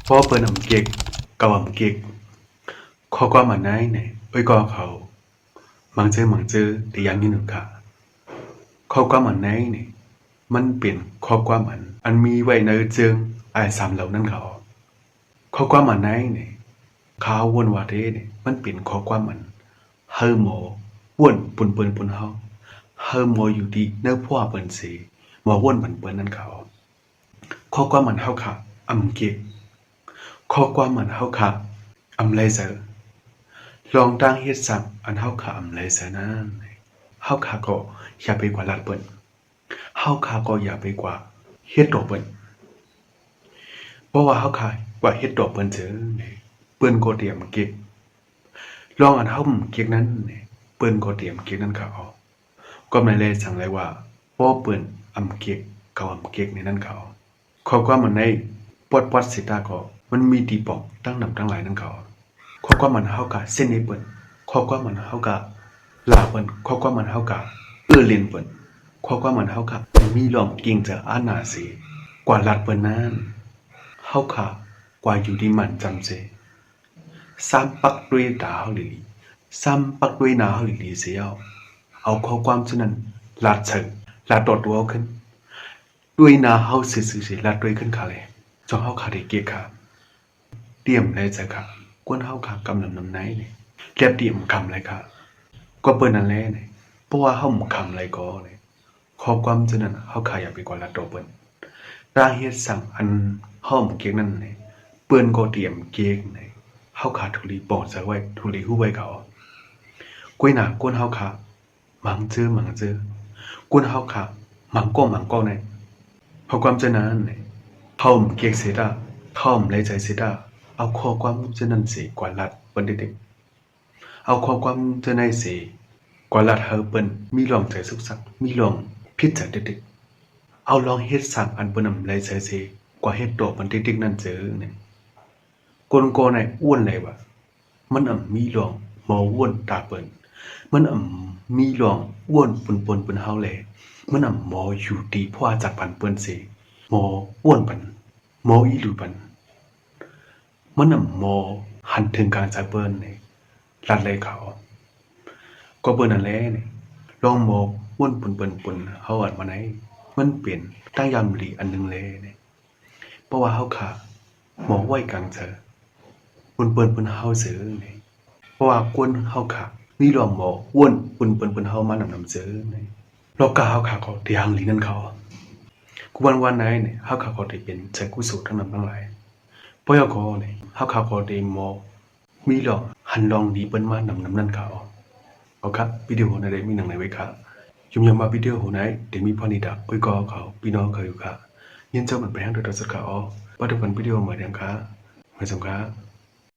เพราะเปิ้นอำเก็กกับอำเก็กข้อความอันไหนเนี่ยก็เขามังเจอแต่อย่างนี้หนึ่งค่ะข้อความอันไหนเนี่ยมันเป็นข้อความอันมีไว้ในเจิงไอ้สามเหล่านั้นเขาข้อความอันไหนเนี่ยข่าววนว่าเด้เนี่ยมันเป็นข้อความอันเฮอหมอว่นปุ่นเปิ้นปุ่นเฮาเฮอหมออยู่ดีเนื้อพ่อเปิ้นสิหมอว่นเปิ้นนั้นเขาข้อความอันเฮาค่ะอำเก็กข้อความอันเฮาค่ะอำไรเซอลองตั้งเฮ็ดซักอันเฮาค่ะอำไรเซอนั้นเฮาค่ะก็อย่าไปกว่าลัดเปิ้นเฮาค่ะก็อย่าไปกว่าเฮ็ดดอกเปิ้นเพราะว่าเฮาค่ะกว่าเฮ็ดดอกเปิ้นเจอเปิ้นก็เตรียมเก็บลองอันเฮาเก็บนั้นเปิ้นก็เตรียมเก็บนั้นค่ะเอาก็ไม่เลยสั่งเลยว่าพอเปิ้นอำเก็บกับอำเก็บในนั้นเขาข้อความมันในปอดสิตาก็มันมีดีปอกตั้งนำตั้งหลายนั้นเขาข้อความมันเฮากะเส้นนี้เปิ้นข้อความมันเฮากะลาเปิ้นข้อความมันเฮากะเล่นเปิ้นข้อความมันเฮากะมีลองกิ่งจะอานาสิกว่าลัดเปิ้นนั้นเฮากะกว่าอยู่ดีมันจำเสซ้ำปักด้วยดาวลิลีซ้ำปักด้วยหนาวลิลีเสียวเอาข้อความฉะนั้นลัดเถิงลัดตอดตัวขึ้นด้วยหนาเฮาซื่อๆสิลัดด้วยขึ้นค่ะเลยจอเฮาค่ะได้เกียค่ะเตรียมเลยจ้ะค่ะกวนเฮาค่ะกำลังนำไหนนี่เรียบเตรียมคำเลยค่ะก็เปิ้นนั่นแหละนี่เพราะว่าเฮาคำอะไรก็นี่ข้อความฉะนั้นเฮาค่ะอย่าไปกว่าลัดตัวเปิ้นร่างเฮ็ดสั่งอันเฮาเกียกนั่นนี่เปิ้นก็เตรียมเกียกนี่เฮาค่ะทุลีปอดซะไว้ทุลีฮู้ไว้เขาก้วยหน้ากวนเฮาค่ะมังเจอกวนเฮาค่ะมังก็นี่ข้อความฉะนั้นนี่เฮาเกียกเสียดาเฮาเลยใจเสียดาเอาข้อความฉะนั้นสิกว่าลัดเปิ้นเด็กๆเอาข้อความฉะนั้นสิกว่าลัดเฮาเปิ้นมีลองใจสุขสักมีลองพิจารณาเด็กๆเอาลองเฮ็ดสั่งอันเปิ้นนำเลยใจสิกว่าเฮ็ดตอมันเด็กๆนั่นเจอนี่กวนโกในอ้วนเลยว่ะมันมีลองหมออ้วนตาเปิ้นมันมีลองอ้วนปนเปิ้นเฮาแลมันหมออยู่ดีเพราะว่าจากปันเปิ้นสิหมออ้วนปันหมออีหลูปันมันหมอหันถึงการจากเปิ้นนี่ลัดเลยเขาก็เปิ้นนั่นแหละนี่ลองหมออ้วนปนเฮาอันมาไหนมันเปลี่ยนตั้งยามหลีอันนึงเลยนี่เพราะว่าเฮาค่ะหมอไว้กลางเจอเปิ้นเฮาซื้อนี่เพราะว่ากวนเฮาค่ะมีลองหมออ้วนเปิ้นเฮามานำซื้อนี่โลกาเฮาค่ะก็ที่หังหลีนั่นเขากูวันไหนนี่เฮาค่ะก็ได้เป็นใจกุศลทั้งนั้นทั้งหลายเพราะก็นี่เฮาค่ะก็ได้หมอมีลองหันลองดีเปิ้นมานำนั่นเขาเอาครับวิดีโอในได้มีหนังไหนไว้ค่ะยุ่มมาวิดีโอไหนเดี๋ยวมีพอนิดาก็เขาพี่น้องเขาอยู่ค่ะยินเจ้ามันไปทางโดยสักเขาปัจจุบันวิดีโอใหม่เดิมค่ะไม่สำคัญ